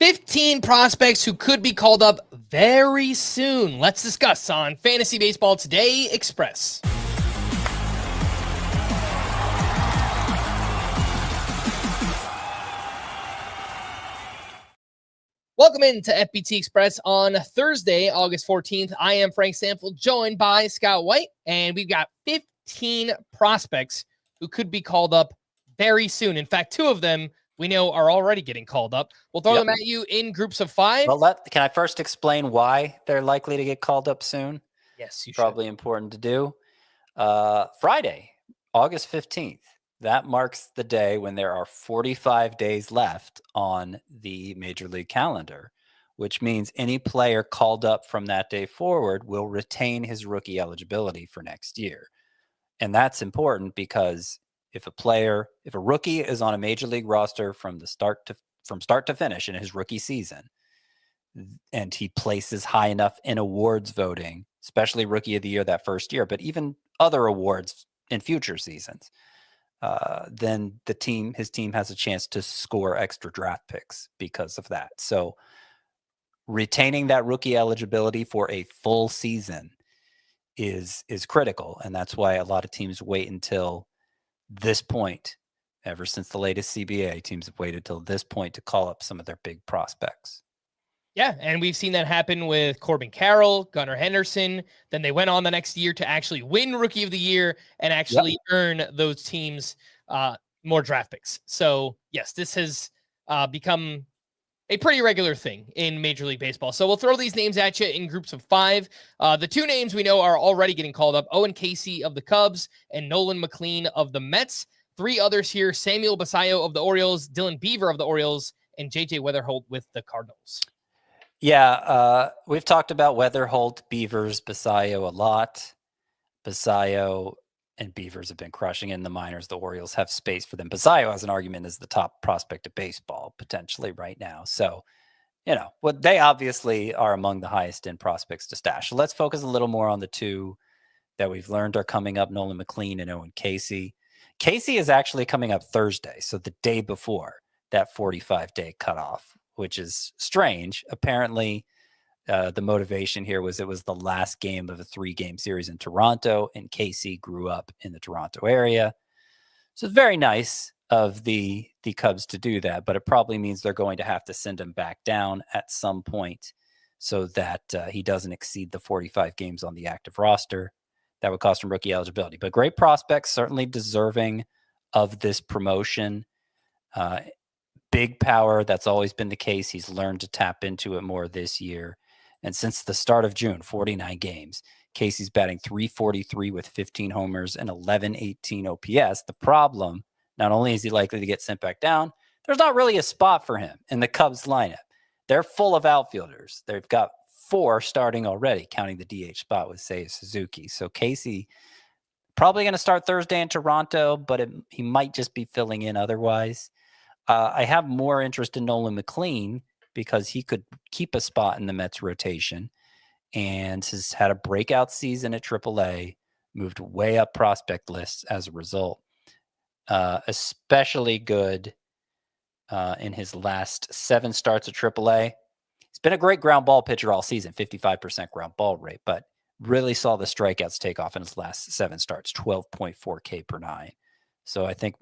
15 prospects who could be called up very soon. Let's discuss on Fantasy Baseball Today Express. Welcome into FBT Express on Thursday, August 14th. I am Frank Stampfl, joined by Scott White, and we've got 15 prospects who could be called up very soon. In fact, two of them we know are already getting called up. We'll throw them at you in groups of 5. Well, can I first explain why they're likely to get called up soon? Yes, you Probably should. important to do. Friday, August 15th. That marks the day when there are 45 days left on the Major League calendar, which means any player called up from that day forward will retain his rookie eligibility for next year. And that's important because if a rookie is on a Major League roster from start to finish in his rookie season, and he places high enough in awards voting, especially Rookie of the Year that first year, but even other awards in future seasons, then his team has a chance to score extra draft picks because of that. So retaining that rookie eligibility for a full season is critical. And that's why a lot of teams wait until this point. Ever since the latest CBA, teams have waited till this point to call up some of their big prospects. Yeah, and we've seen that happen with Corbin Carroll, Gunnar Henderson. Then they went on the next year to actually win Rookie of the Year and actually earn those teams more draft picks. So, yes, this has become a pretty regular thing in Major League Baseball. So we'll throw these names at you in groups of 5. The two names we know are already getting called up, Owen Caissie of the Cubs and Nolan McLean of the Mets. 3 others here, Samuel Basallo of the Orioles, Dylan Beaver of the Orioles, and J.J. Weatherholt with the Cardinals. Yeah, we've talked about Weatherholt, Beavers, Basallo a lot. Basallo and Beavers have been crushing in the minors. The Orioles have space for them. Basallo has an argument as the top prospect of baseball potentially right now. So, they obviously are among the highest end prospects to stash. So let's focus a little more on the two that we've learned are coming up, Nolan McLean and Owen Caissie. Caissie is actually coming up Thursday, so the day before that 45-day cutoff, which is strange. Apparently, the motivation here was it was the last game of a 3-game series in Toronto, and Caissie grew up in the Toronto area. So it's very nice of the Cubs to do that, but it probably means they're going to have to send him back down at some point so that he doesn't exceed the 45 games on the active roster. That would cost him rookie eligibility. But great prospects, certainly deserving of this promotion. Big power, that's always been the case. He's learned to tap into it more this year. And since the start of June, 49 games, Caissie's batting .343 with 15 homers and 1118 OPS. The problem, not only is he likely to get sent back down, there's not really a spot for him in the Cubs lineup. They're full of outfielders. They've got 4 starting already, counting the DH spot with Seiya Suzuki. So Caissie probably going to start Thursday in Toronto, but he might just be filling in otherwise. I have more interest in Nolan McLean because he could keep a spot in the Mets rotation and has had a breakout season at AAA, moved way up prospect lists as a result. Especially good in his last 7 starts at AAA. He's been a great ground ball pitcher all season, 55% ground ball rate, but really saw the strikeouts take off in his last 7 starts, 12.4 K per 9. So I think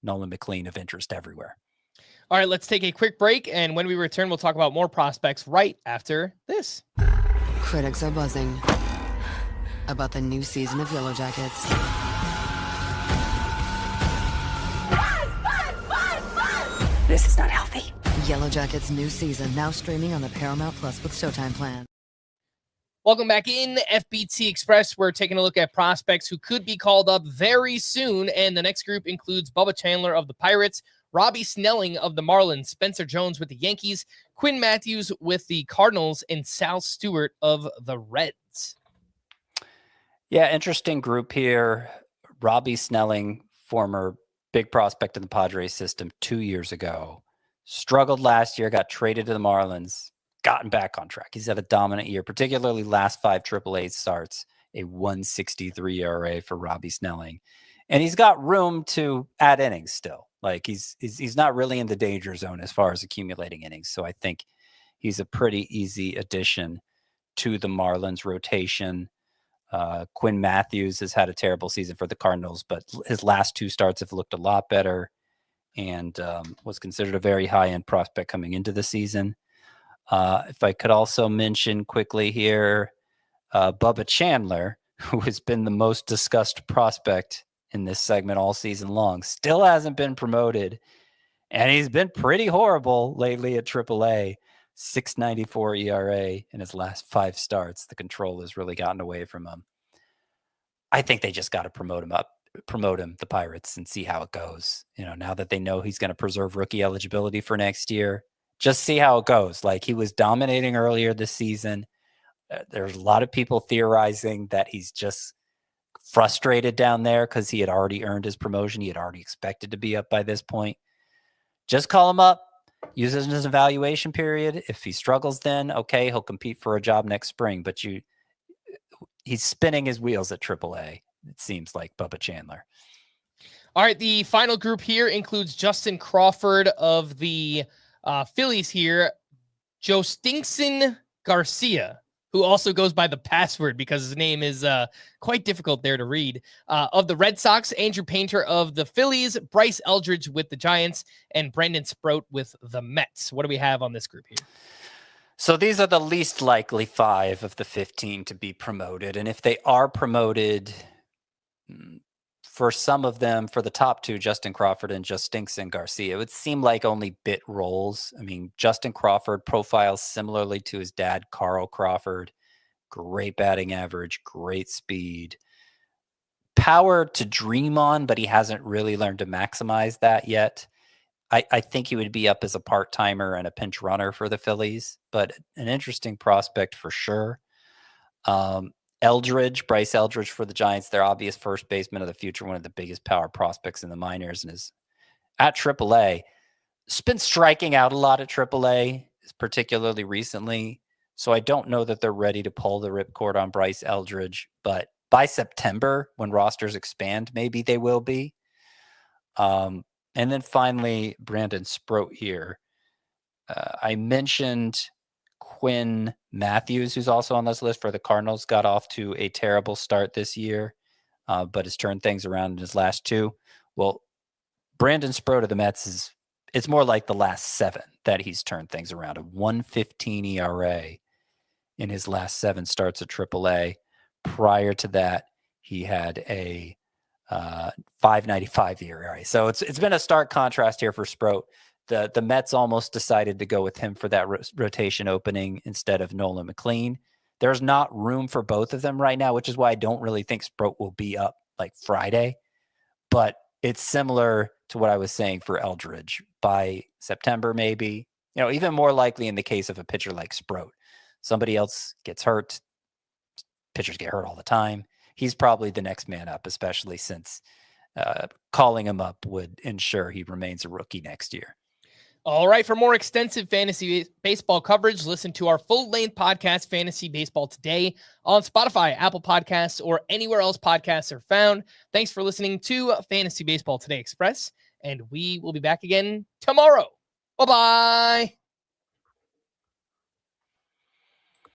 Nolan McLean of interest everywhere. All right, let's take a quick break, and when we return, we'll talk about more prospects right after this. Critics are buzzing about the new season of Yellow Jackets. This is not healthy. Yellow Jackets' new season now streaming on the Paramount Plus with Showtime plan. Welcome back in FBT Express. We're taking a look at prospects who could be called up very soon, and the next group includes Bubba Chandler of the Pirates, Robbie Snelling of the Marlins, Spencer Jones with the Yankees, Quinn Matthews with the Cardinals, and Sal Stewart of the Reds. Yeah, interesting group here. Robbie Snelling, former big prospect in the Padres system 2 years ago, struggled last year, got traded to the Marlins, gotten back on track. He's had a dominant year, particularly last 5 AAA starts, a 1.63 ERA for Robbie Snelling. And he's got room to add innings still. Like he's not really in the danger zone as far as accumulating innings. So I think he's a pretty easy addition to the Marlins rotation. Quinn Matthews has had a terrible season for the Cardinals, but his last 2 starts have looked a lot better and was considered a very high-end prospect coming into the season. If I could also mention quickly here, Bubba Chandler, who has been the most discussed prospect in this segment all season long, still hasn't been promoted, and he's been pretty horrible lately at AAA. 6.94 ERA in his last 5 starts. The control has really gotten away from him. I think they just got to promote him, the Pirates, and see how it goes. Now that they know he's going to preserve rookie eligibility for next year, just see how it goes. Like, he was dominating earlier this season. There's a lot of people theorizing that he's just frustrated down there because he had already earned his promotion. He had already expected to be up by this point. Just call him up. Use it as an evaluation period. If he struggles, then okay, he'll compete for a job next spring. But he's spinning his wheels at AAA. It seems like Bubba Chandler. All right, the final group here includes Justin Crawford of the Phillies here, Joe Stinkson Garcia, who also goes by the password because his name is quite difficult there to read, of the Red Sox, Andrew Painter of the Phillies, Bryce Eldridge with the Giants, and Brendan Sproat with the Mets. What do we have on this group here? So these are the least likely 5 of the 15 to be promoted. And if they are promoted, for some of them, for the top 2, Justin Crawford and Joe Stinkson Garcia, it would seem like only bit roles. I mean, Justin Crawford profiles similarly to his dad, Carl Crawford. Great batting average, great speed. Power to dream on, but he hasn't really learned to maximize that yet. I think he would be up as a part-timer and a pinch runner for the Phillies, but an interesting prospect for sure. Bryce Eldridge for the Giants, their obvious first baseman of the future, one of the biggest power prospects in the minors, and is at AAA. It's been striking out a lot at AAA, particularly recently. So I don't know that they're ready to pull the ripcord on Bryce Eldridge, but by September, when rosters expand, maybe they will be. And then finally, Brandon Sproat here. I mentioned Quinn Matthews, who's also on this list for the Cardinals, got off to a terrible start this year, but has turned things around in his last 2. Well, Brandon Sproat of the Mets it's more like the last 7 that he's turned things around. A 1.15 ERA in his last 7 starts at AAA. Prior to that, he had a 5.95 ERA. So it's been a stark contrast here for Sproat. The Mets almost decided to go with him for that rotation opening instead of Nolan McLean. There's not room for both of them right now, which is why I don't really think Sproat will be up like Friday. But it's similar to what I was saying for Eldridge. By September, maybe, even more likely in the case of a pitcher like Sproat. Somebody else gets hurt. Pitchers get hurt all the time. He's probably the next man up, especially since calling him up would ensure he remains a rookie next year. All right. For more extensive fantasy baseball coverage, listen to our full-length podcast, Fantasy Baseball Today, on Spotify, Apple Podcasts, or anywhere else podcasts are found. Thanks for listening to Fantasy Baseball Today Express, and we will be back again tomorrow. Bye-bye.